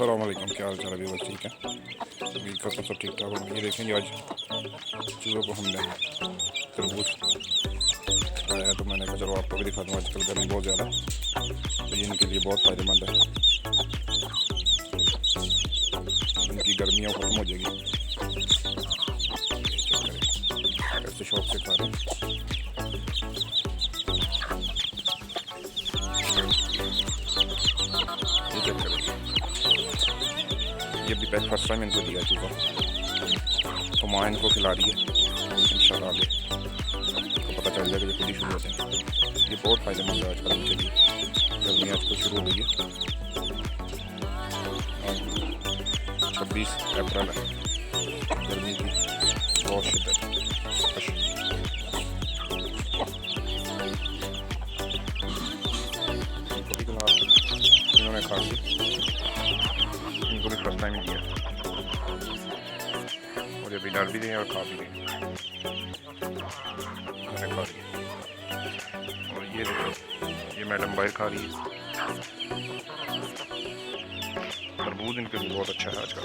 अस्सलाम वालेकुम, क्या हाल चाल है? बस ठीक है, उम्मीद करता हूँ सब ठीक ठाक होंगे। ये देखेंगे आज चूज़ों को हमने तरबूज खाया, तो मैंने कहा चलो आपको भी दिखा दूँ। आजकल गर्मी बहुत ज़्यादा है, तो ये इनके लिए बहुत फ़ायदेमंद है। इनकी गर्मियाँ ख़त्म हो जाएगी। ऐसे शौक से खा रहे हैं। ये चेक करें, ये भी फर्स्ट टाइम इनको दिया चूज़ा, तो माँ इनको खिला रही है। इंशाल्लाह आगे इनको पता चल जाएगा, ये खुद ही शुरू होते हैं। ये बहुत फ़ायदेमंद है आजकल इनके लिए। गर्मी आजकल शुरू हो गई है, 26 अप्रैल है। गर्मी की बहुत शिद्दत है। इनको भी खिला, इन्होंने खा लिया, इनको भी फर्स्ट टाइम ही दिया, और ये भी डाल भी दें और खा भी दें। मैंने खा लिया, और ये देखो, ये मैडम बाहर खा रही है। तरबूज इनके लिए बहुत अच्छा है आजकल।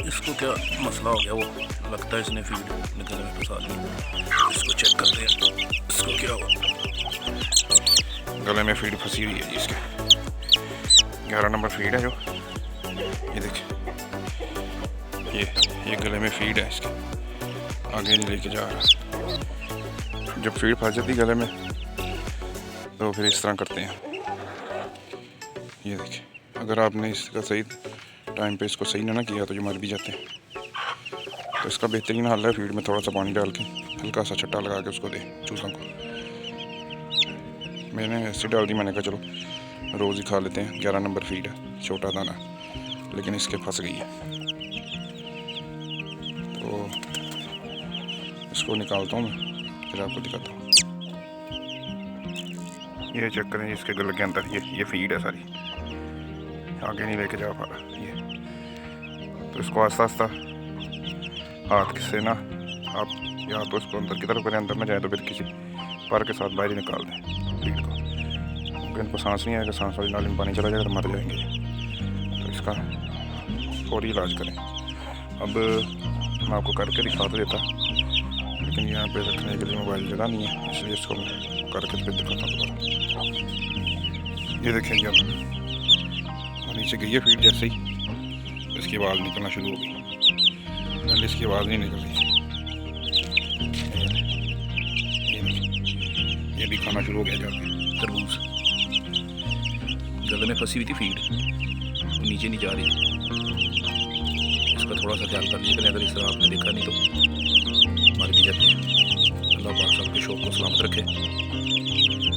इसको क्या मसला हो गया, वो लगता है इसने फीड निकलने में फंसा ली। इसको चेक करते हैं, इसको क्या हुआ। गले में फीड फंसी हुई है जी इसके। 11 नंबर फीड है जो, ये देखिए, ये गले में फीड है इसके, आगे नहीं लेके जा रहा। जब फीड फंस जाती गले में तो फिर इस तरह करते हैं। ये देखिए, अगर आपने इसका सही टाइम पे इसको सही ना किया तो ये मर भी जाते हैं। तो इसका बेहतरीन हल है, फीड में थोड़ा सा पानी डाल के हल्का सा छट्टा लगा के उसको दे चूज़ों को। मैंने ऐसे डाल दी, मैंने कहा चलो रोज़ ही खा लेते हैं। 11 नंबर फीड है, छोटा दाना, लेकिन इसके फंस गई है, तो इसको निकालता हूँ मैं, फिर आपको दिखाता हूँ। ये चेक करें, इसके गले के अंदर ये फीड है सारी, आगे नहीं लेके जा पा रहा ये। तो इसको आस्ता आस्ता हाथ से ना आप या तो इसको अंदर की तरफ करें, अंदर में जाए तो फिर किसी पर के साथ बाहर ही निकाल दें फीड को, क्योंकि इनको सांस नहीं आएगा, सांस वाली नाली में पानी चला जाएगा तो मर जाएंगे। तो इसका फौरी इलाज करें। अब मैं आपको करके दिखा तो देता, लेकिन यहाँ पे रखने के लिए मोबाइल जगह नहीं है, इसलिए इसको मैं करके फिर दिखाता हूँ दोबारा। ये देखेंगे, अब नीचे गई है फीड, जैसे ही इसकी आवाज़ निकलना शुरू हो गई। पहले इसकी आवाज़ नहीं निकल रही। ये भी खाना शुरू हो गया जाके तरबूज। गले में फंसी हुई थी फीड, नीचे नहीं जा रही। इसका थोड़ा सा ख्याल कर लीजिए, अगर इस तरह आपने देखा नहीं तो मर भी जाते हैं। अल्लाह पाक सबके शौक को सलामत रखे।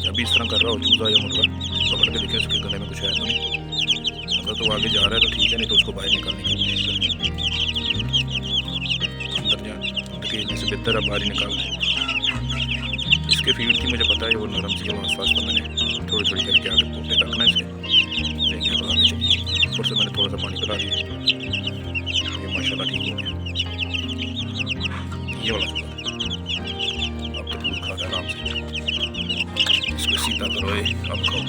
अभी इस तरह कर रहा हो चूज़ा या मुर्गा, पकड़ के देखें उसके गले में कुछ है तो नहीं। अगर तो आगे जा रहा है तो ठीक है, नहीं तो उसको बाहर निकालने की कोशिश करें। अंदर धकेलने से बेहतर है बाहर ही निकाल दें। इसके फीड की मुझे पता है वो नरम सी, आस पास तो मैंने थोड़ी थोड़ी करके आगे पोटे रखना इसके, देखिए तो आगे चलिए। ऊपर से मैंने थोड़ा सा पानी पिला दिया, ये माशाल्लाह ठीक हो गया। ये वाला चूज़ा अब तो दूध खा रहा है आराम से। इसको सीधा करो, अब खाओ।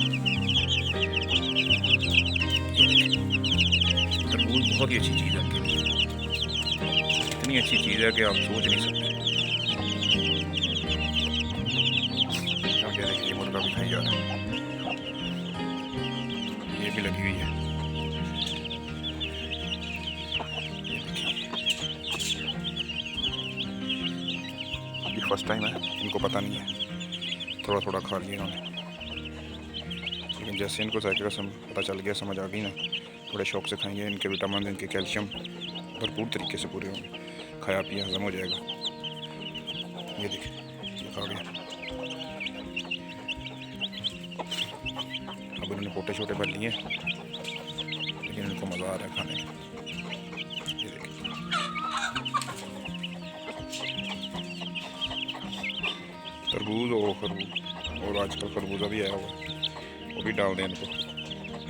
तरबूज बहुत ही अच्छी चीज़ है उनके लिए, इतनी अच्छी चीज़ है कि आप सोच नहीं सकते। आगे देखिए, मुर्गा भी खाई जा रहा है, ये भी लगी हुई है। ये देखिए, ये फर्स्ट टाइम है, इनको पता नहीं है, थोड़ा थोड़ा खा लिया इन्होंने, लेकिन जैसे इनको जायके का पता चल गया, समझ आ गई ना, थोड़े शौक से खाएंगे। इनके विटामिन, इनके कैल्शियम भरपूर तरीके से पूरे होंगे, खाया पिया हजम हो जाएगा। ये देखिए, ये खा गया। अब इन्होंने पोटे छोटे भर लिए, लेकिन इनको मज़ा आ रहा है खाने में। ये देखिए, तरबूज और खरबूज, और आजकल खरबूजा भी आया हुआ है, वो भी डाल दें इनको।